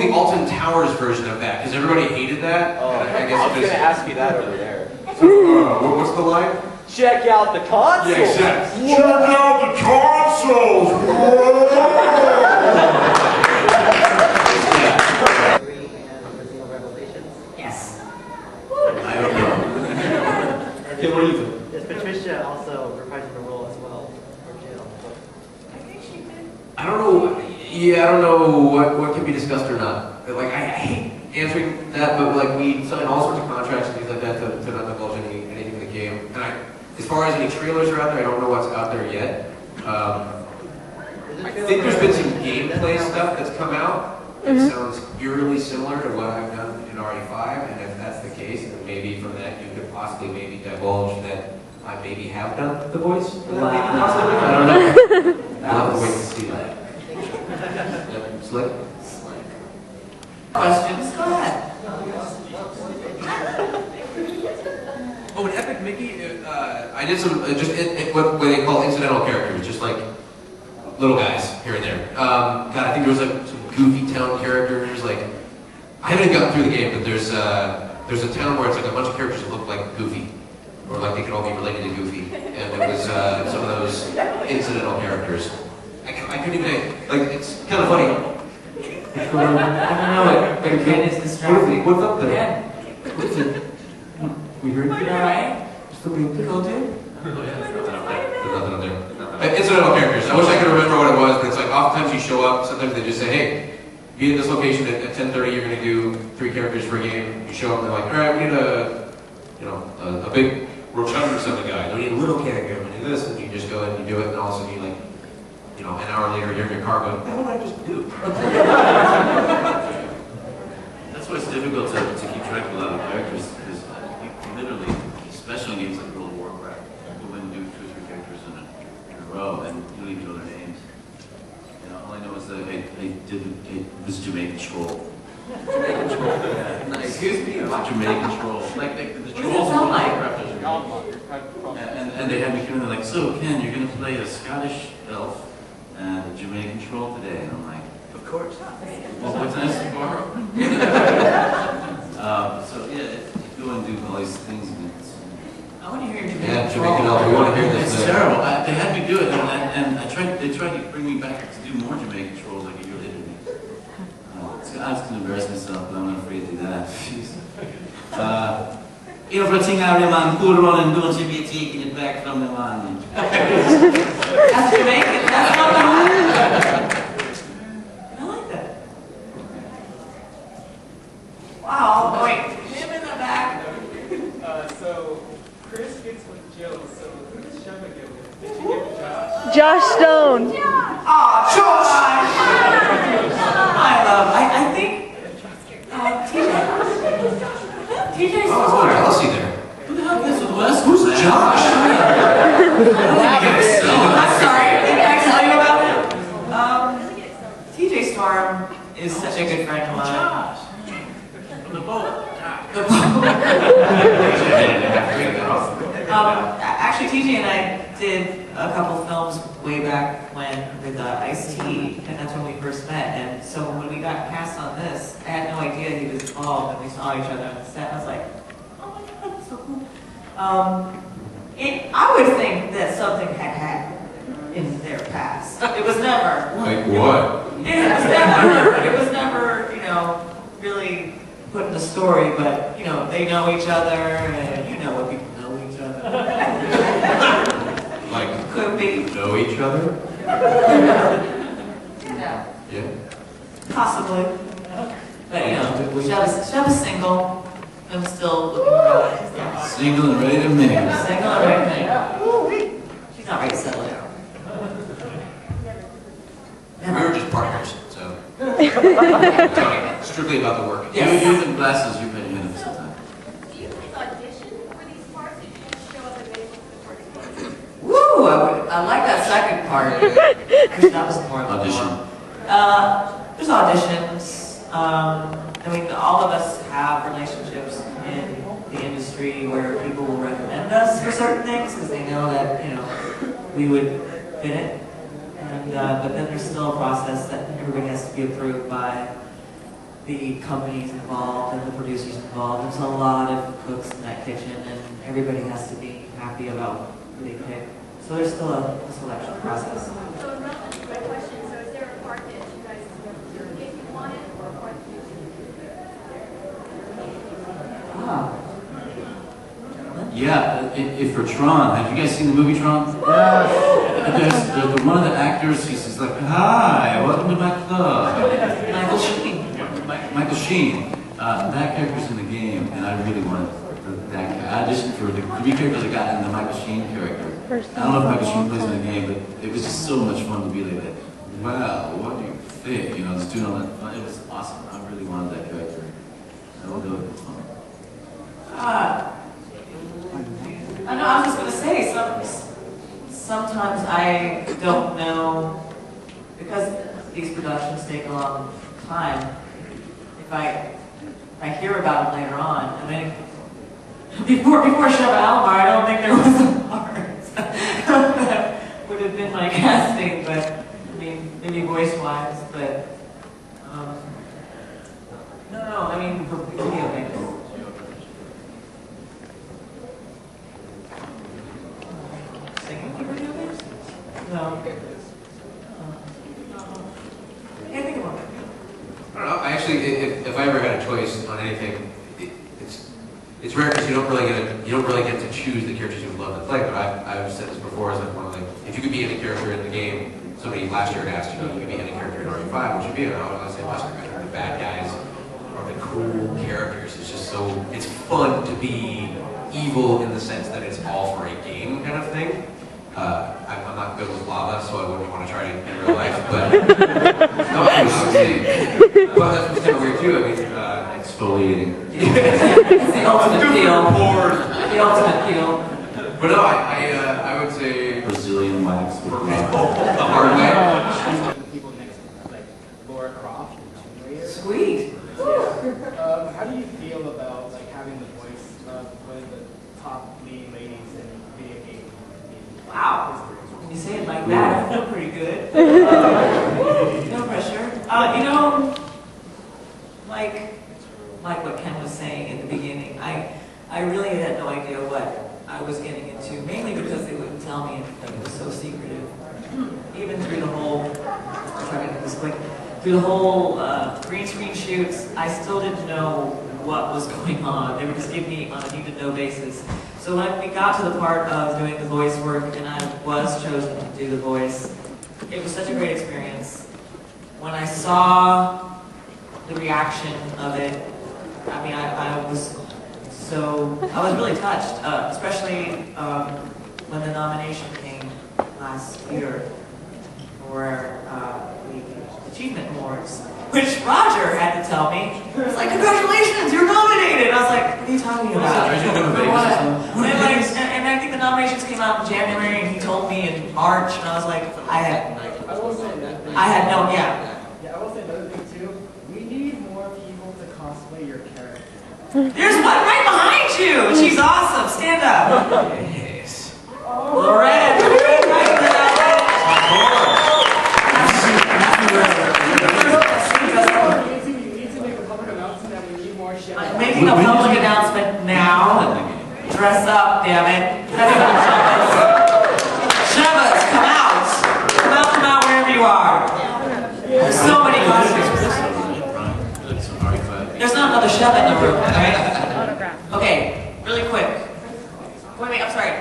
do the Alton Towers version of that, because everybody hated that. Oh, I guess was going to ask you that over there. So, what's the line? Check out the consoles! Yeah, exactly. Check out the consoles! Yes. I don't know. Okay, what do you think? Is Patricia also reprising the role as well for Jill? I think she did. I don't know. Yeah, I don't know what can be discussed or not. Like, I hate answering that, but like we sign all sorts of contracts and things like that to not divulge anything in the game. And as far as any trailers are out there, I don't know what's out there yet. I think there's been some gameplay stuff that's come out that sounds eerily similar to what I've done in RE5, and if that's the case, then maybe from that you could possibly maybe divulge that I maybe have done the voice for that, maybe possibly. I don't know. I'll have to wait to see that. Slick? Questions? Go ahead. Oh, in Epic Mickey, I did some, what they call incidental characters, just like little guys here and there. God, I think there was like some Goofy Town characters, like, I haven't gotten through the game, but there's a town where it's like a bunch of characters that look like Goofy, or like they could all be related to Goofy, and it was some of those incidental characters. I couldn't even, like, it's kind of funny. I don't know what Ben is distracting. What's up there? Yeah. What is it? We heard you? Alright. Still being pickled too? Oh yeah, there's nothing up there. Incidental characters. I wish I could remember what it was, but it's like oftentimes you show up, sometimes they just say, hey, be at this location at 10:30, you're going to do 3 characters per game. You show up and they're like, alright, we need a big rotund or something guy. We need a little character, we need this, and you just go and you do it, and all of a sudden you like, an hour later you're in your car going, what did I just do? That's why it's difficult to keep track of a lot of characters, because you literally, especially in games like World of Warcraft, go in and do 2 or 3 characters in a row, and you don't even know their names. All I know is that I was Jamaican Troll. Jamaican Troll. Nice. Excuse me? Jamaican Troll. Like the trolls in World of Warcraft. And they had me come in, they're like, so Ken, you're going to play a Scottish elf and a Jamaican Troll today. And I'm like, of course. Well, what's nice tomorrow? So yeah, you go and do all these things. And I want to hear your Jamaican elf, we want to hear this. it's terrible. They had me do it, and they tried to bring me back to do more Jamaican Trolls like a year later. I was going to embarrass myself, but I'm not afraid to do that. För att tinga man kurvan då så vi taking it back from the one. That's Jamaican. That's not the one. I like that. Wow, wait. Him in the back. So, Chris gets with Jill, so who does Sheva get with? Did you get with Josh? Josh Stone. Aw, Josh! I think, TJ's Oh, jealousy there. Who the hell is with Wesker? Who's Josh? I'm sorry, did I tell you about him? TJ Storm is such a good friend of mine. Josh. From the boat. Actually, TJ and I did a couple films way back when with Ice-T, and that's when we first met. And so when we got cast on this, I had no idea he was involved, and we saw each other on the set. I was like, oh my god, that's so cool. I would think that something had happened in their past. It was never. Like what? It was never, really put in the story, but, they know each other, and you know what people know each other. Like, Could be. know each other? Yeah. Possibly. But, Sheva's single. I'm still looking around. Single and ready to mingle. Single and ready to mingle. She's not ready to settle down. We were just partners, so. Strictly about the work. Yeah, youth and glasses, you've had your hand up sometime. Do you guys audition for these parts, or do you just show up and wait for the parts? Woo! I like that second part. Because that was more of a Audition. There's auditions. All of us have relationships in the industry where people will recommend us for certain things because they know that, we would fit it. And, but then there's still a process that everybody has to be approved by the companies involved and the producers involved. There's a lot of cooks in that kitchen, and everybody has to be happy about who they pick. So there's still a selection process. So in relevance to my question, so is there a part that you guys if you wanted or a part that you Ah. Yeah, if for Tron, have you guys seen the movie Tron? There's one of the actors, he's like, hi, welcome to my club. Michael Sheen. Michael Sheen. That character's in the game, and I really wanted that. I auditioned for the 3 characters I got in the Michael Sheen character. I don't know if Michael Sheen plays in the game, but it was just so much fun to be like, wow, what do you think? You know, just doing all that fun. It was awesome. I really wanted that character. I would do it. It's fun. I know, I was just going to say, sometimes I don't know, because these productions take a long time, if I hear about it later on, I mean, before Sheva Alomar, I don't think there was a part that would have been my casting, but, I mean, maybe voice-wise, but, no, I mean, for video games. Singing for video games? No. Can't think of one. I don't know. I actually, if I ever had a choice on anything, it's rare because you don't really get to choose the characters you would love to play. But I've said this before, is like one of the, if you could be any character in the game, somebody last year had asked, you know, you could be any character in RE5, which would be, and I would say Wesker. The bad guys are the cool characters. It's just so, it's fun to be evil in the sense that it's all for a game kind of thing. I'm not good with lava, so I wouldn't want to try it in real life, but no, obviously, well, that's what's kind of weird too. I mean, exfoliating. It's the ultimate peel. The ultimate peel. But no, I would say Brazilian wax with the hard way. The people next to like Laura Croft and Tomb Raider. Sweet. How do you feel about like having the voice of one of the top lead ladies in video game? Wow. When you say it like that, I feel pretty good. No pressure. You know, like what Ken was saying in the beginning, I really had no idea what I was getting into, mainly because they wouldn't tell me anything. It was so secretive. Even through the whole, through the whole green screen shoots, I still didn't know what was going on. They would just give me on a need-to-know basis. So when we got to the part of doing the voice work and I was chosen to do the voice, it was such a great experience. When I saw the reaction of it, I mean, I was really touched, especially when the nomination came last year for the Achievement Awards, which Roger had to tell me. He was like, congratulations, you're nominated! I was like, what are you talking about? And I think the nominations came out in January, and he told me in March, and I was like, I had no, yeah. Yeah, I will say another thing too. We need more people to cosplay your character. There's one right behind you! She's awesome! Stand up! Yes. Loretta! You need to make a public announcement that we need more Sheva. I'm making a public announcement now. Dress up, damn it. Shevas, come out! Come out wherever you are. There's so many costumes. There's not another Sheva in the room, alright? Okay, really quick. Wait, I'm sorry.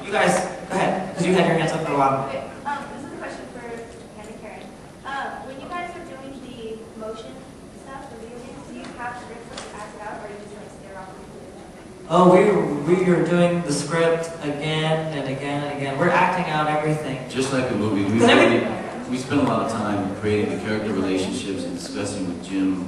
You guys, go ahead, because you had your hands up for a while. Okay, this is a question for Ken and Karen. When you guys are doing the motion stuff, the video games, do you have scripts that you act out, or are you just like stare off the footage? Oh, we are doing the script again and again and again. We're acting out everything. Just like a movie, we spent a lot of time creating the character relationships and discussing with Jim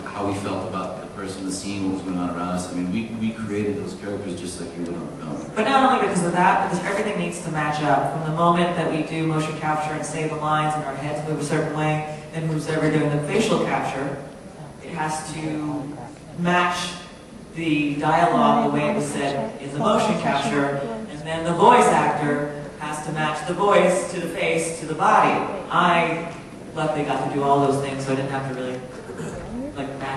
how we felt about the person, the scene, what was going on around us. I mean, we created those characters just like you would on film. But not only because of that, because everything needs to match up. From the moment that we do motion capture and say the lines and our heads move a certain way, and who's ever doing the facial capture, it has to match the dialogue the way it was said in the motion capture, and then the voice actor has to match the voice to the face to the body. I luckily got to do all those things, so I didn't have to really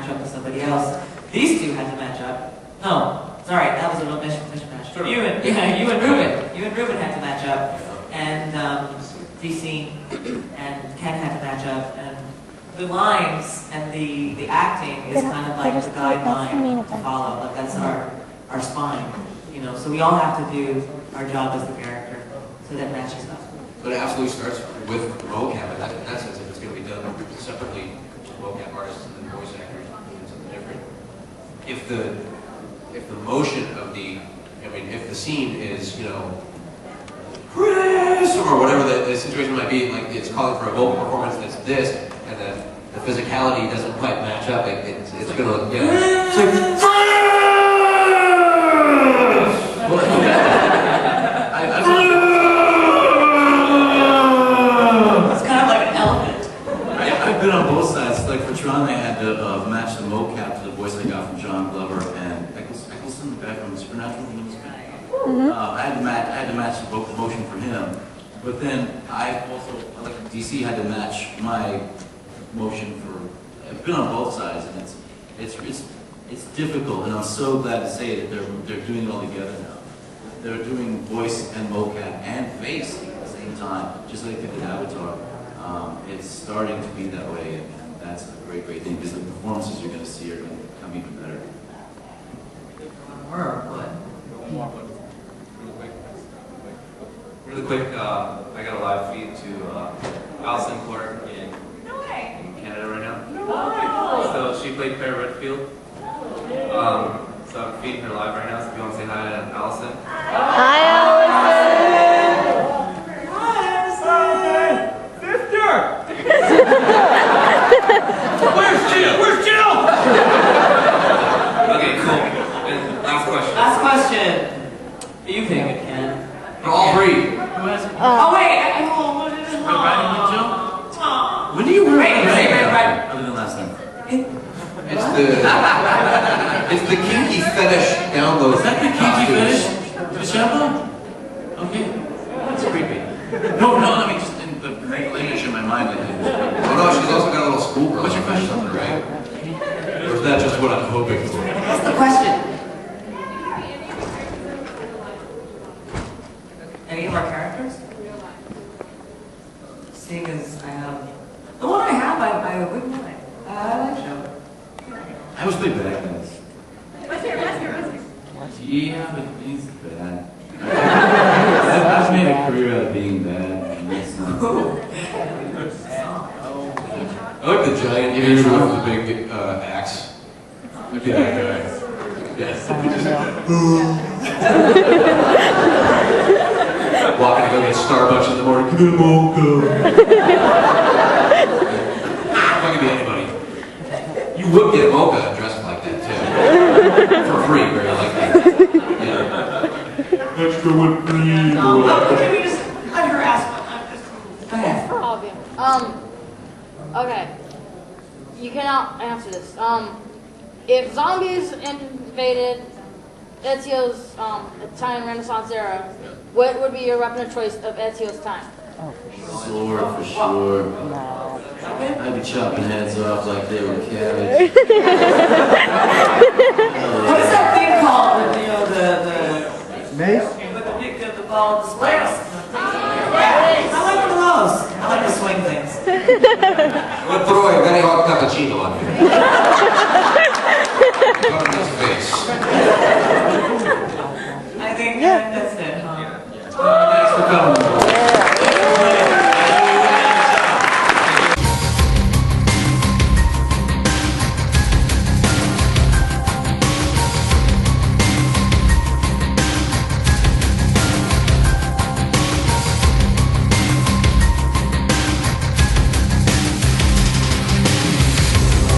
match up with somebody else. These two had to match up. No, sorry, that was a real mishmash. Sure. You and Ruben had to match up, and DC and Ken had to match up, and the lines and the acting is kind of like the guideline to follow. Like that's our spine, you know. So we all have to do our job as the character, so that matches up. But it absolutely starts with mocap, and in that sense, if it's going to be done separately, mocap artists and voice actors doing something different. If the motion of the, I mean, if the scene is, you know, Chris, or whatever the situation might be, like it's calling for a vocal performance that's this, and then the physicality doesn't quite match up, it's going to, you know, it's like, It's kind of like an elephant. I've been on both sides. Like for Tron, I had to match the mocap to the voice I got from John Glover and Eccleston, the guy from Supernatural. I had to match the vocal motion for him, but then I also, like DC, had to match my motion for. I've been on both sides, and it's difficult, and I'm so glad to say that they're doing it all together now. They're doing voice and mocap and face at the same time, just like they did Avatar. It's starting to be that way, and that's a great thing, because the performances you're going to see are going to become even better. Really quick, I got a live feed to Alison Clark in Canada right now. So she played Claire Redfield. So I'm feeding her live right now, so if you want to say hi to Alison. Hi, Sister! Where's Jill? Okay, cool. And last question. Last question. You pick it, Ken. for all three. Oh wait, what is it? Riding with Jill? Oh. When do you wear Right. other than last night? It's the kinky fetish download. Is that the kinky fetish? The shampoo? Okay. That's creepy. No, I mean just in the mental image in my mind. Oh no, she's also got a little schoolgirl. What's your question? Something, right? Or is that just what I'm hoping for? What's the question? Any of our characters? Seeing as I have the one I have, I wouldn't mind. I like Sheva. I was pretty bad at this. Wesker. Yeah, but he's bad. I've made a career out of being bad. And that's not I like the giant dude with the big axe. I'd be that guy. Yes. Walking to go get Starbucks in the morning. Come in, mocha. I could be anybody. You would get mocha dressed like that too. For free, very likely. Yeah. Extra whipped cream. Can we just let her ask one? Go ahead. Okay. You cannot answer this. If zombies invaded Ezio's Italian Renaissance era, what would be your weapon of choice of Ezio's time? sword for sure. I'd be chopping heads off like they were cabbage. What is that thing called? You know, the Mace? with the big the ball, the spikes. Yeah, I like one of those. I like to swing things. I'm gonna throw a very hot cappuccino on you. Put it in his face. I think